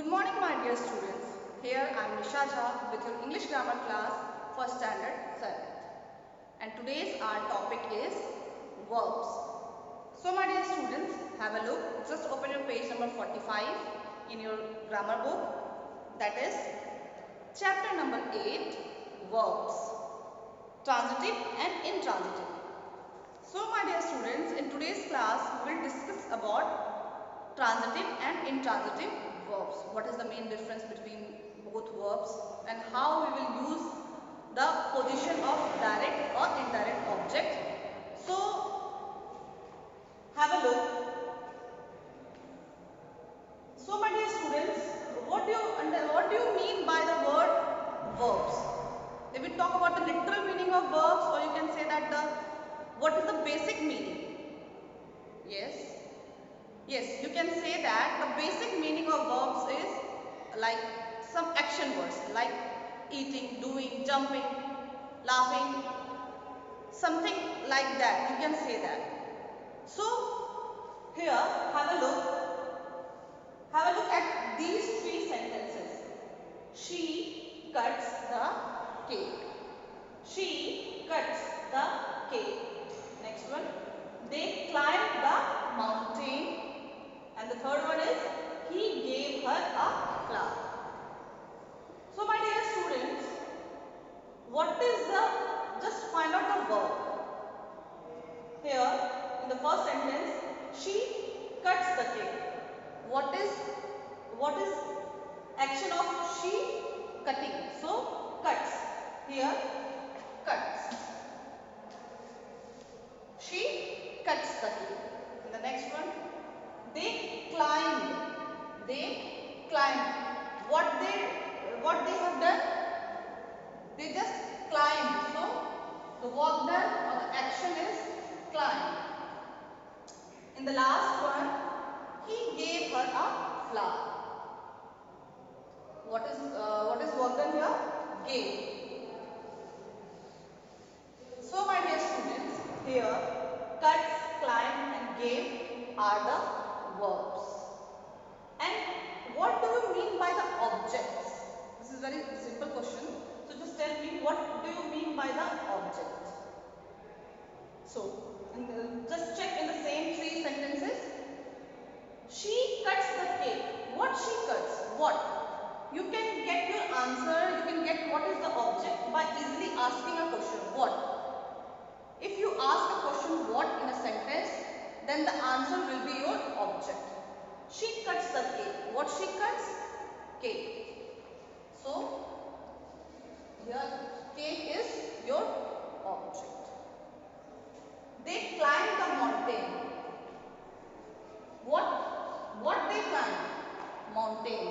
Good morning, my dear students. Here I am Nisha Jha with your English grammar class for standard 7th. And today's our topic is verbs. So my dear students, have a look. Just open your page number 45 in your grammar book. That is chapter number 8, verbs. Transitive and intransitive. So my dear students, in today's class we will discuss about transitive and intransitive verbs. What is the main difference between both verbs and how we will use the position of direct or indirect object. So have a look. So my dear students, what do you mean by the word verbs? If we talk about the literal meaning of verbs, or you can say that what is the basic meaning? Yes, you can say that the basic meaning of verbs is like some action words like eating, doing, jumping, laughing, something like that. You can say that. So here have a look. Have a look at these three sentences. She cuts the cake. She cuts the cake. Next one. They climbed the mountain. And the third one is he gave her a flower. So my dear students, what is just find out the verb. Here in the first sentence, she cuts the cake. What is action of she? Cutting. So cuts. Here cuts. She cuts the cake. And the next one, they climbed. They climbed. What they have done? They just climbed. So the work done or the action is climb. In the last one, he gave her a flower. What is work done here? Gave. So my dear students, here cuts, climb and gave are the verbs. And what do you mean by the objects? This is very simple question. So just tell me, what do you mean by the object? So just check in the same three sentences. She cuts the cake. What she cuts? What? You can get your answer, you can get what is the object by easily asking a question. What? If you ask a question what in a sentence, then the answer will be your object. She cuts the cake. What she cuts? Cake. So here cake is your object. They climbed the mountain. What they climbed? Mountain.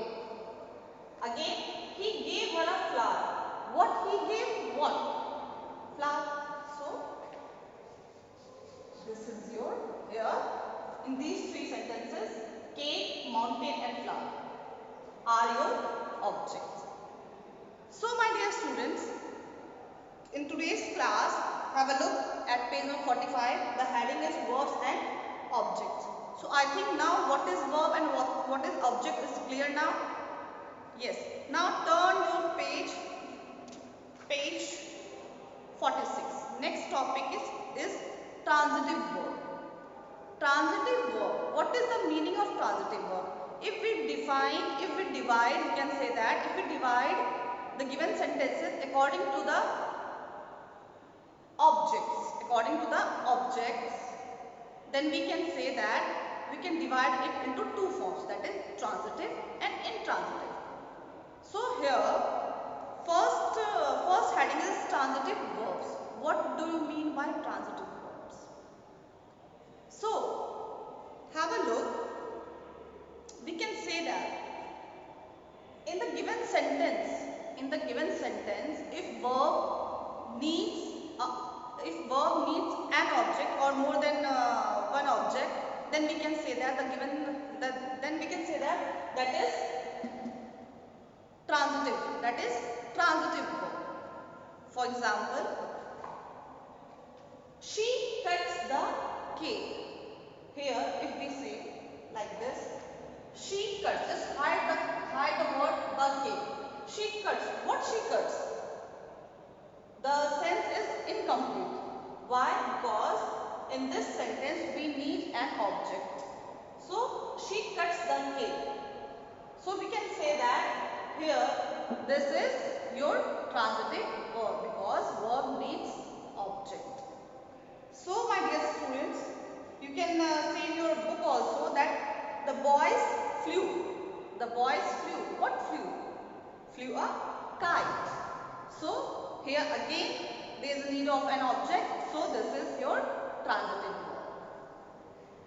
Again, he gave her a flower. What he gave? What? Flower. So this is your here in these three sentences, cake, mountain and flower are your objects. So my dear students, in today's class, have a look at page number 45. The heading is verbs and objects. So I think now what is verb and what is object is clear now. Yes. Now turn your page 46. Next topic is transitive verb. Transitive verb. What is the meaning of transitive verb? If we divide, we can say that if we divide the given sentences according to the objects, then we can say that we can divide it into two forms, that is transitive and intransitive. So here first heading is transitive verbs. What do you mean by transitive verbs? So have a look. We can say that in the given sentence, if verb needs an object or more than one object, then we can say that that is transitive. That is transitive verb. For example, she cuts the cake. Here, if we say like this, she cuts. Just hide She cuts. What she cuts? The sense is incomplete. Why? Because in this sentence we need an object. So she cuts the cake. So we can say that here this is your transitive verb because verb needs object. So my dear students, you can see in your book also that the boys flew. The boys flew. What flew? Flew a kite. So here again there is a need of an object. So this is your transitive verb.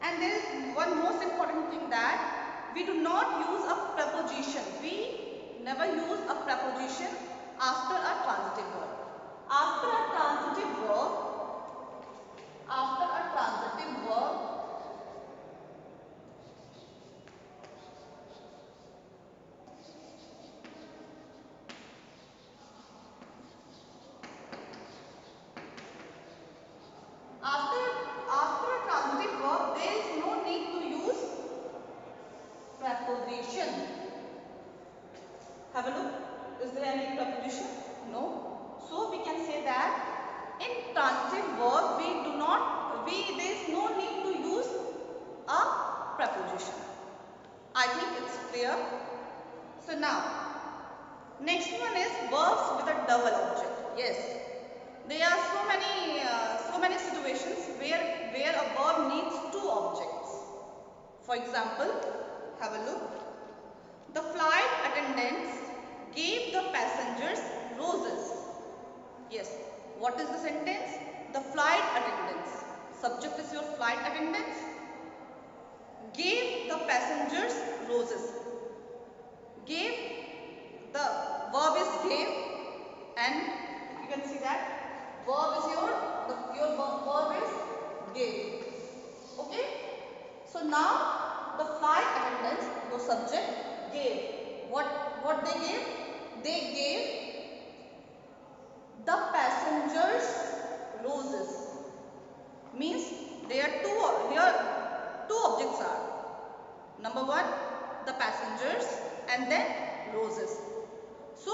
And there is one most important thing that we do not use a preposition. We never use a preposition after a transitive verb. After a transitive verb, after a transitive verb, after a transitive verb, there is no need to use preposition. Have a look. Is there any preposition? No. So we can say that in transitive verb there is no need to use a preposition. I think it's clear. So now next one is verbs with a double object. Yes. There are so many situations where a verb needs two objects. For example, have a look. The flight attendants gave the passengers roses. Yes. What is the sentence? The flight attendants. Subject is your flight attendants. Gave the passengers roses. Gave, the verb is gave, and you can see that verb is your verb is gave. Okay. So now the flight attendants, the subject, gave. What they gave? They gave the passengers roses. Means there are two objects are. Number one, the passengers, and then roses. So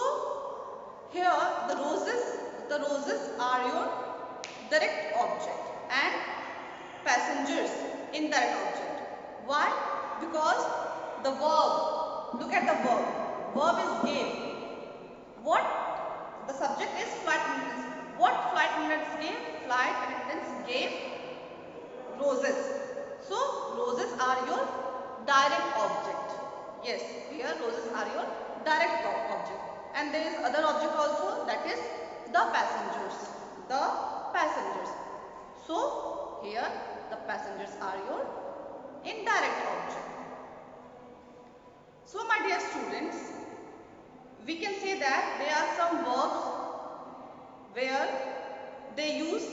here the roses are your direct object and passengers indirect object. Why? Because the verb, look at the verb. Verb is gave. What? The subject is flight attendants. What flight attendants gave? Flight attendants gave roses. So roses are your direct object. Yes, here roses are your direct object. And there is other object also, that is the passengers. The passengers. So here the passengers are your indirect object. So my dear students, we can say that there are some verbs where they use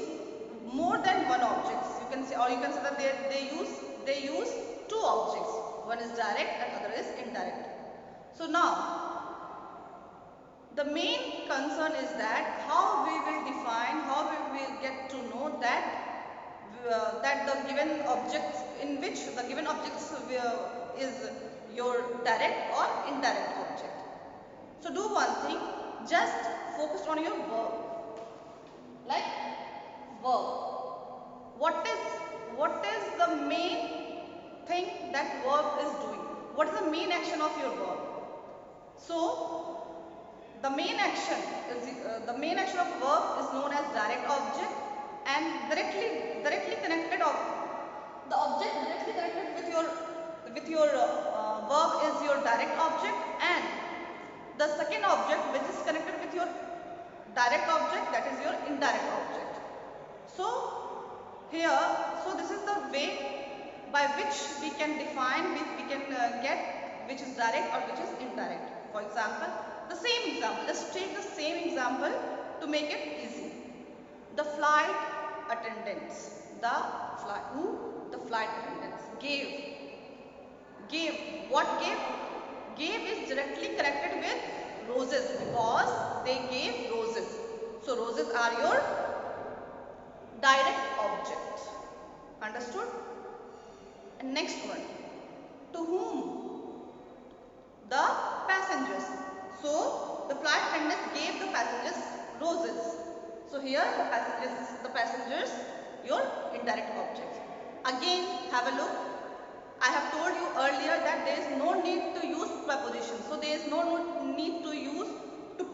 more than one object. You can say, or you can say that they use two objects. One is direct and other is indirect. So now the main concern is that how we will define, how we will get to know that the given objects, in which the given objects is your direct or indirect object. So do one thing, just focus on your verb. Like verb. What is the main thing that verb is doing? What is the main action of your verb? So the main action of verb is known as direct object, and directly connected the object directly connected with your verb is your direct object, and the second object which is connected with your direct object, that is your indirect object. So this is the way by which we can define, we can get which is direct or which is indirect. For example, the same example, let's take the same example to make it easy. The flight attendants, the flight attendants gave, what gave? Gave is directly connected with roses because they gave roses. So roses are your direct object. Understood? And next one, to whom? The passengers. So the flight attendants gave the passengers roses. So here the passengers, your indirect object. Again, have a look. I have told you earlier that there is no need to use preposition. So there is no need to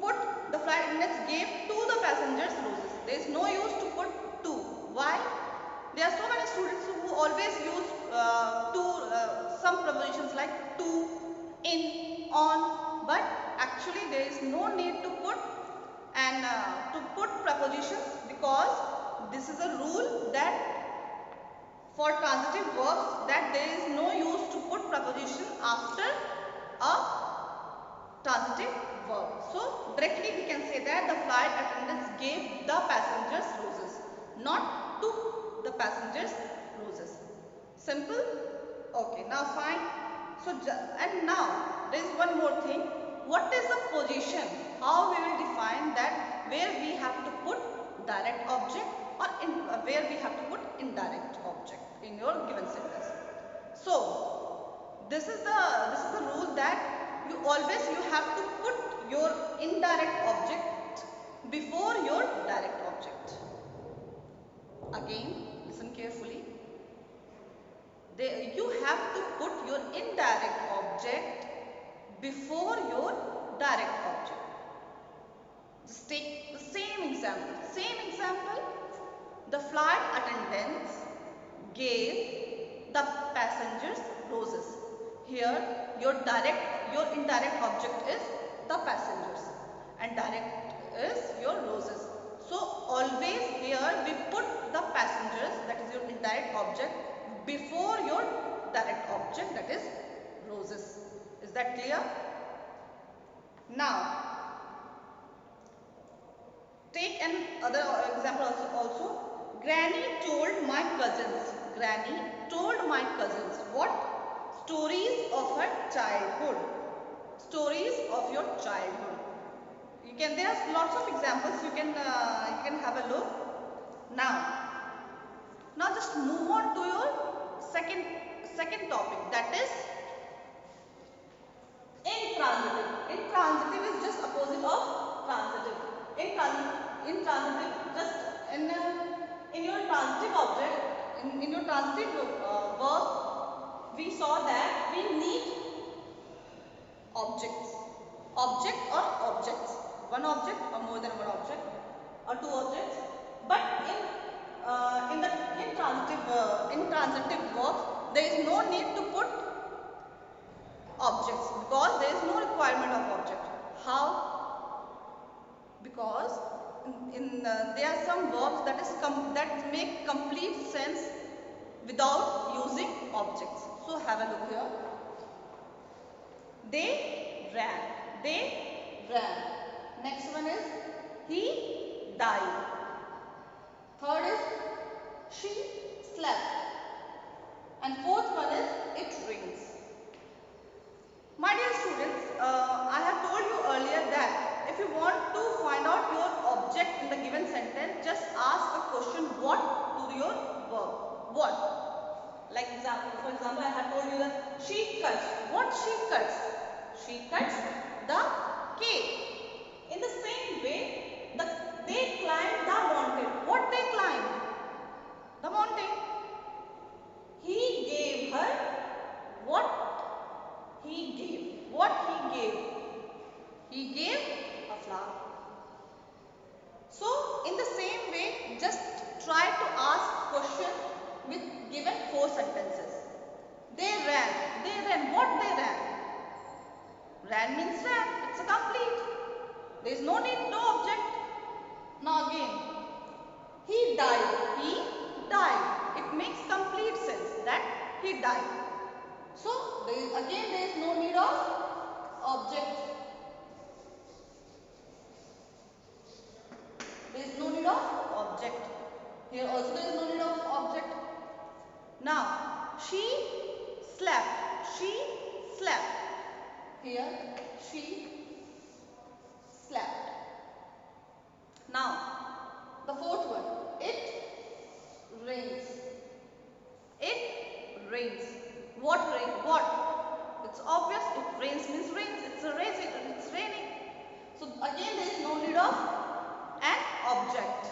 put the flight attendants gave to the passengers roses. There is no use to put to. Why? There are so many students who always use some prepositions like to, in, on, but actually there is no need to put prepositions, because this is a rule that for transitive verbs that there is no use to put preposition after a transitive verb. So directly we can say that the flight attendants gave the passengers roses, not to the passengers roses. Simple? Okay, now fine. So and now there is one more thing. What is the position? How we will define that, where we have to put direct object or where we have to put indirect object in your given sentence. So this is the rule that you have to put your indirect object before your direct object. Again, listen carefully. You have to put your indirect object before your direct object. Just take the same example. The flight attendants gave the passengers roses. Here your indirect object is the passengers and direct is your roses. So always here we put the passengers, that is your indirect object, before your direct object, that is roses. Is that clear? Now take another example also. Granny told my cousins what? Stories of her childhood. Stories of your childhood. There are lots of examples. You can have a look. Now just move on to your second topic, that is intransitive. Intransitive is just opposite of transitive. Intransitive, just in your transitive object, in your transitive verb, we saw that we need objects. Object or objects. One object or more than one object or two objects. But in transitive verbs, there is no need to put objects because there is no requirement of object. How? Because there are some verbs that make complete sense without using objects. So have a look here. They ran. Next one is he died. Third is she slept. And fourth one is it rains. My dear students, I have told you earlier that if you want to find out your object in the given sentence, just ask a question what to your verb. What? Like for example, I have told you that she cuts. What she cuts? She cuts the cake. In the same way, they climbed the mountain. What they climbed? The mountain. He gave her what? He gave. What he gave? He gave a flower. So, in the same way, just try to ask question with given 4 sentences. They ran. What they ran? Ran means ran. It's a complete. There is no need, no object. Now again, he died. It makes complete sense that he died. So, there is no need of object. There is no need of object. Here also there is no need of object. Now, she slept. Here, she slept. Now, the fourth one. It rains. What rain? What? It's obvious. It rains means rains. It's raining. Again there is no need of an object.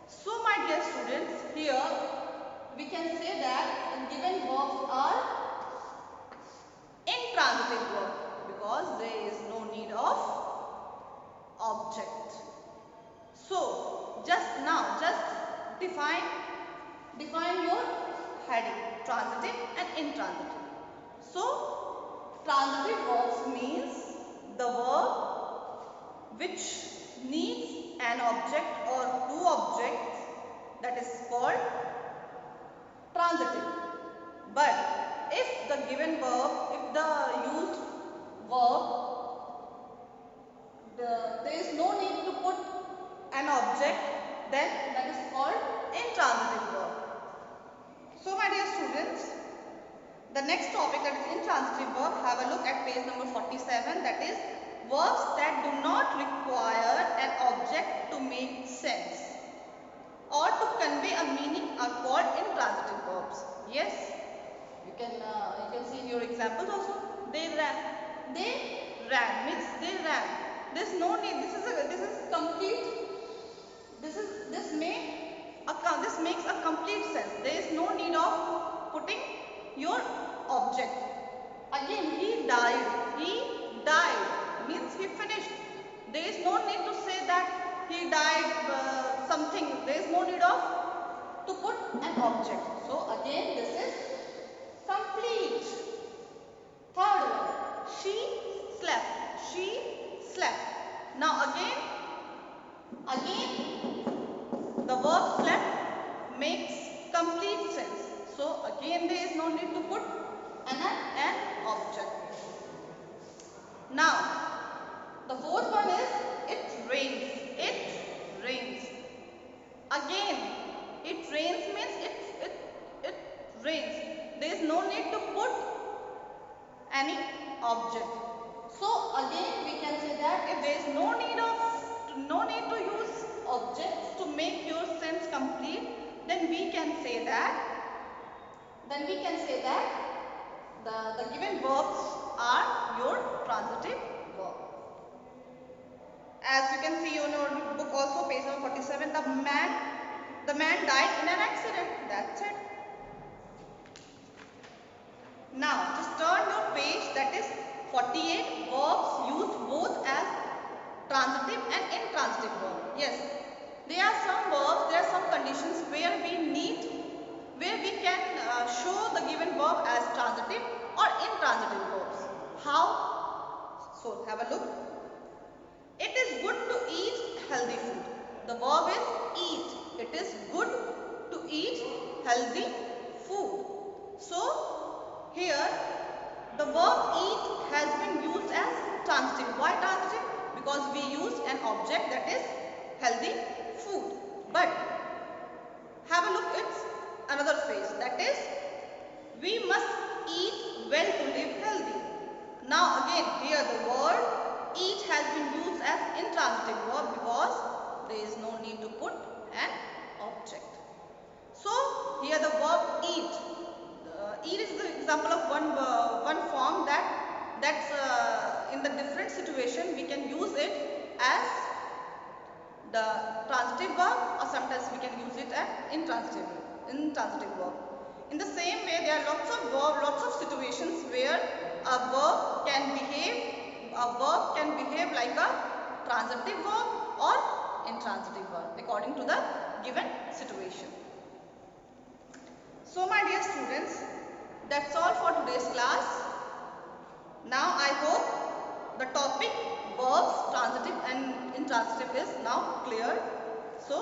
So my dear students, here we can say that the given verbs are intransitive verb because there is no need of object. So just define your heading, transitive and intransitive. So transitive verbs means the verb which needs an object or two objects, that is called transitive. But if the given verb, if the used verb, there is no need to put an object, then that is called intransitive verb. So my dear students, the next topic, that is intransitive verb, have a look at page number 47, that is verbs that do not require an object to make sense or to convey a meaning are called intransitive verbs. Yes, you can see your examples also. They ran means they ran. There's no need. This is complete. This makes a complete sense. There is no need of putting your object. Again, he died. He died means he finished. There is no need to say that he died something. There is no need of to put an object. So again, this is complete. Third one, she slept. She slept. Now again, the verb slept makes complete sense. So again, there is no need to put an object. Now, the fourth one is it rains. It rains. Again, it rains means it rains. There is no need to put any object. So again, we can say that if there is no need to use objects to make your sense complete, then we can say that the given verbs are your transitive verb. As you can see in your book also, page number 47, the man died in an accident. That's it. Now just turn your page, that is 48, verbs used both as transitive and intransitive verb. Yes, there are some verbs, there are some conditions where we can show the given verb as transitive or intransitive verbs. How? So have a look. It is good to eat healthy food. The verb is eat. It is good to eat healthy food. So here the verb eat has been used as transitive. Why transitive? Because we used an object, that is healthy food. But have a look at another phrase, that is we must eat well to live healthy. Now again, here the word eat has been used as intransitive verb because there is no need to put an object. So here the verb eat. Eat is the example of one form that's in the different situation we can use it as the transitive verb, or sometimes we can use it as intransitive verb. In the same way, there are lots of situations where a verb can behave like a transitive verb or intransitive verb according to the given situation. So my dear students, that's all for today's class. Now I hope the topic verbs, transitive and intransitive, is now clear. So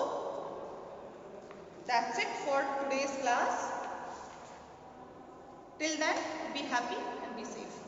that's it for today's class. Till then, be happy and be safe.